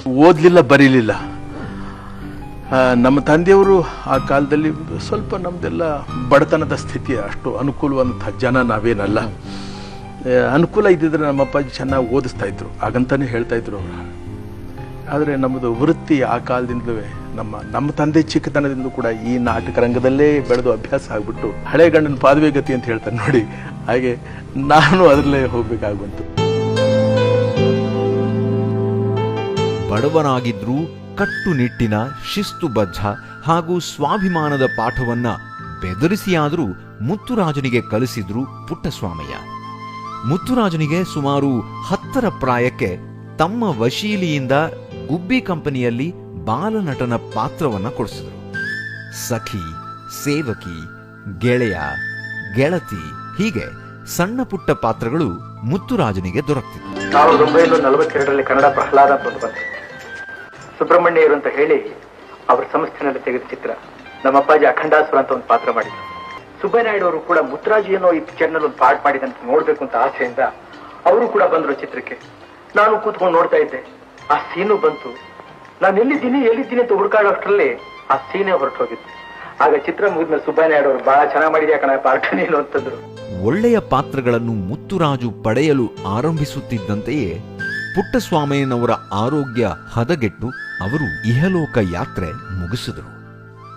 ಓದಲಿಲ್ಲ, ಬರೀಲಿಲ್ಲ. ನಮ್ಮ ತಂದೆಯವರು ಆ ಕಾಲದಲ್ಲಿ ಸ್ವಲ್ಪ ನಮ್ಮದೆಲ್ಲ ಬಡತನದ ಸ್ಥಿತಿ, ಅಷ್ಟು ಅನುಕೂಲವಂಥ ಜನ ನಾವೇನಲ್ಲ. ಅನುಕೂಲ ಇದ್ದಿದ್ರೆ ನಮ್ಮ ಅಪ್ಪಾಜಿ ಚೆನ್ನಾಗಿ ಓದಿಸ್ತಾ ಇದ್ರು, ಹಾಗಂತಾನೆ ಹೇಳ್ತಾ ಇದ್ರು ಅವರು. ಆದರೆ ನಮ್ಮದು ವೃತ್ತಿ ಆ ಕಾಲದಿಂದಲೇ ನಮ್ಮ ತಂದೆ ಚಿಕ್ಕತನದಿಂದ ಕೂಡ ಈ ನಾಟಕ ರಂಗದಲ್ಲೇ ಬೆಳೆದು ಅಭ್ಯಾಸ ಆಗ್ಬಿಟ್ಟು ಹಳೆ ಗಂಡನ ಪಾದವೇ ಗತಿ ಅಂತ ಹೇಳ್ತಾರೆ ನೋಡಿ, ಹಾಗೆ ನಾನು ಅದರಲ್ಲೇ ಹೋಗ್ಬೇಕಾಗ್ಬಂತು. ಬಡವರಾಗಿದ್ರೂ ಕಟ್ಟುನಿಟ್ಟಿನ ಶಿಸ್ತುಬದ್ಧ ಹಾಗೂ ಸ್ವಾಭಿಮಾನದ ಪಾಠವನ್ನ ಬೆದರಿಸಿಯಾದರೂ ಮುತ್ತುರಾಜನಿಗೆ ಕಲಿಸಿದ್ರು ಪುಟ್ಟಸ್ವಾಮಯ್ಯ. ಮುತ್ತುರಾಜನಿಗೆ ಸುಮಾರು 10ರ ಪ್ರಾಯಕ್ಕೆ ತಮ್ಮ ವಶೀಲಿಯಿಂದ ಗುಬ್ಬಿ ಕಂಪನಿಯಲ್ಲಿ ಬಾಲನಟನ ಪಾತ್ರವನ್ನ ಕೊಡಿಸಿದ್ರು. ಸಖಿ, ಸೇವಕಿ, ಗೆಳೆಯ, ಗೆಳತಿ ಹೀಗೆ ಸಣ್ಣ ಪುಟ್ಟ ಪಾತ್ರಗಳು ಮುತ್ತುರಾಜನಿಗೆ ದೊರಕ್ತಿತ್ತು. 1942ರಲ್ಲಿ ಕನ್ನಡ ಪ್ರಹ್ಲಾದ ಅಂತ ಬಂತು. ಸುಬ್ರಹ್ಮಣ್ಯರು ಅಂತ ಹೇಳಿ ಅವರ ಸಂಸ್ಥೆನಲ್ಲಿ ತೆಗೆದ ಚಿತ್ರ. ನಮ್ಮ ಅಪ್ಪಾಜಿ ಅಖಂಡಾಸುರ ಅಂತ ಒಂದು ಪಾತ್ರ ಮಾಡಿದ್ರು. ಸುಬ್ಬಯ್ಯನಾಯ್ಡು ಅವರು ಕೂಡ ಮುತ್ತುರಾಜು ಏನೋ ಈ ಪಿಕ್ಚರ್ನಲ್ಲಿ ಒಂದು ಪಾರ್ಟ್ ಮಾಡಿದಂತ ನೋಡ್ಬೇಕು ಅಂತ ಆಸೆಯಿಂದ ಅವರು ಕೂಡ ಬಂದ್ರು ಚಿತ್ರಕ್ಕೆ. ನಾನು ಕೂತ್ಕೊಂಡು ನೋಡ್ತಾ ಇದ್ದೆ. ಆ ಸೀನು ಬಂತು. ನಾನು ಎಲ್ಲಿದ್ದೀನಿ ಅಂತ ಹುಡುಕಾಡೋಷ್ಟರಲ್ಲಿ ಆ ಸೀನೇ ಹೊರಟು ಹೋಗಿತ್ತು. ಆಗ ಚಿತ್ರ ಮುಗಿದ್ಮೇಲೆ ಸುಬ್ಬಯ್ಯನಾಯ್ಡು ಅವರು ಬಹಳ ಚೆನ್ನಾಗಿ ಮಾಡಿದ್ಯಾ ಕಣ ಪಾರ್ಟ್ ನೀನು ಅಂತಂದ್ರು. ಒಳ್ಳೆಯ ಪಾತ್ರಗಳನ್ನು ಮುತ್ತುರಾಜು ಪಡೆಯಲು ಆರಂಭಿಸುತ್ತಿದ್ದಂತೆಯೇ ಪುಟ್ಟಸ್ವಾಮಯ್ಯನವರ ಆರೋಗ್ಯ ಹದಗೆಟ್ಟು ಅವರು ಇಹಲೋಕ ಯಾತ್ರೆ ಮುಗಿಸಿದರು.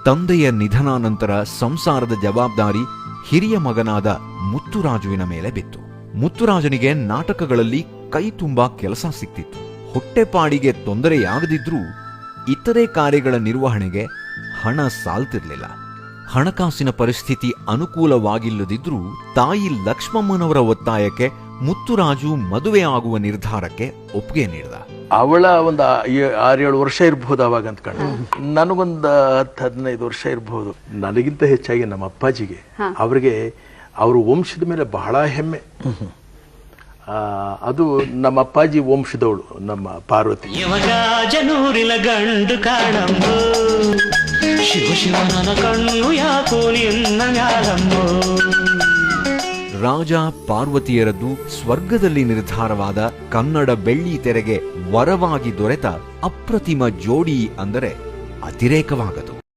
ತಂದೆಯ ನಿಧನ ನಂತರ ಸಂಸಾರದ ಜವಾಬ್ದಾರಿ ಹಿರಿಯ ಮಗನಾದ ಮುತ್ತುರಾಜುವಿನ ಮೇಲೆ ಬಿತ್ತು. ಮುತ್ತುರಾಜನಿಗೆ ನಾಟಕಗಳಲ್ಲಿ ಕೈ ತುಂಬಾ ಕೆಲಸ ಸಿಕ್ತಿತ್ತು. ಹೊಟ್ಟೆಪಾಡಿಗೆ ತೊಂದರೆಯಾಗದಿದ್ರೂ ಇತರೆ ಕಾರ್ಯಗಳ ನಿರ್ವಹಣೆಗೆ ಹಣ ಸಾಲ್ತಿರ್ಲಿಲ್ಲ. ಹಣಕಾಸಿನ ಪರಿಸ್ಥಿತಿ ಅನುಕೂಲವಾಗಿಲ್ಲದಿದ್ರೂ ತಾಯಿ ಲಕ್ಷ್ಮಮ್ಮನವರ ಒತ್ತಾಯಕ್ಕೆ ಮುತ್ತುರಾಜು ಮದುವೆ ಆಗುವ ನಿರ್ಧಾರಕ್ಕೆ ಒಪ್ಪಿಗೆ ನೀಡಿದ. ಅವಳ ಒಂದು 6-7 ವರ್ಷ ಇರ್ಬೋದು ಅವಾಗ ಅಂದ್ಕೊಂಡು, ನನಗೊಂದು 10-15 ವರ್ಷ ಇರ್ಬೋದು. ನನಗಿಂತ ಹೆಚ್ಚಾಗಿ ನಮ್ಮ ಅಪ್ಪಾಜಿಗೆ, ಅವ್ರಿಗೆ ಅವ್ರ ವಂಶದ ಮೇಲೆ ಬಹಳ ಹೆಮ್ಮೆ. ಅದು ನಮ್ಮ ಅಪ್ಪಾಜಿ ವಂಶದವಳು ನಮ್ಮ ಪಾರ್ವತಿ. ಜನೂರಿನ ಗಂಡು ಕಾಣಂಬು ಶಿವ ಶಿವನ ಕಣ್ಣು ಯಾಕೋ ನಿನ್ನ ಮ್ಯಾಲಂಬು. ರಾಜ ಪಾರ್ವತಿಯರದ್ದು ಸ್ವರ್ಗದಲ್ಲಿ ನಿರ್ಧಾರವಾದ ಕನ್ನಡ ಬೆಳ್ಳಿ ತೆರೆಗೆ ವರವಾಗಿ ದೊರೆತ ಅಪ್ರತಿಮ ಜೋಡಿ ಅಂದರೆ ಅತಿರೇಕವಾಗದು.